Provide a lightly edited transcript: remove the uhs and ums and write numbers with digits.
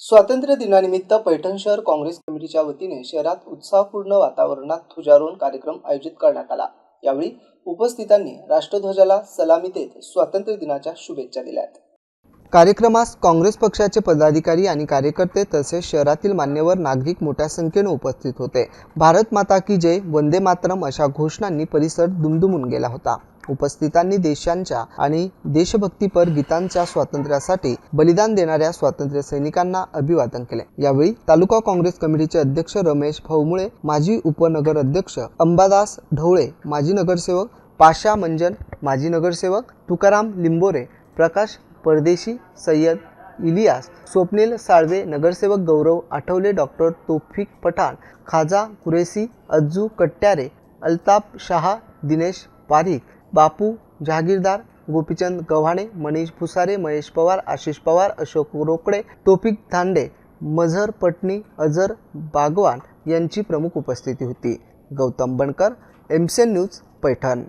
स्वातंत्र्य दिनानिमित्त पैठण शहर काँग्रेस कमिटीच्या वतीने शहरात उत्साहपूर्ण वातावरणात ध्वजारोहण कार्यक्रम आयोजित करण्यात आला। यावेळी उपस्थितांनी राष्ट्रध्वजाला सलामी देत स्वातंत्र्य दिनाच्या शुभेच्छा दिल्यात। कार्यक्रमास काँग्रेस पक्षाचे पदाधिकारी आणि कार्यकर्ते तसेच शहरातील मान्यवर नागरिक मोठ्या संख्येने उपस्थित होते। भारत माता की जय, वंदे मातरम अशा घोषणांनी परिसर दुमदुमून गेला होता। उपस्थितांनी देशांच्या आणि देशभक्तीपर गीतांच्या स्वातंत्र्यासाठी बलिदान देणाऱ्या स्वातंत्र्य सैनिकांना अभिवादन केले। यावेळी तालुका काँग्रेस कमिटीचे अध्यक्ष रमेश भाऊमुळे, माजी उपनगर अध्यक्ष अंबादास ढवळे, माजी नगरसेवक पाशा मंजन, माजी नगरसेवक तुकाराम लिंबोरे, प्रकाश परदेशी, सय्यद इलियास, स्वप्नील साळवे, नगरसेवक गौरव आठवले, डॉक्टर तौफिक पठाण, खाजा कुरेशी, अज्जू कट्यारे, अल्ताफ शाह, दिनेश पारिक, बापू जहागीरदार, गोपीचंद गव्हाणे, मनीष भुसारे, महेश पवार, आशिष पवार, अशोक रोकडे, तौफिक धांडे, मझहर पटनी, अजर बागवान यांची प्रमुख उपस्थिती होती। गौतम बनकर, एमसीएन न्यूज, पैठण।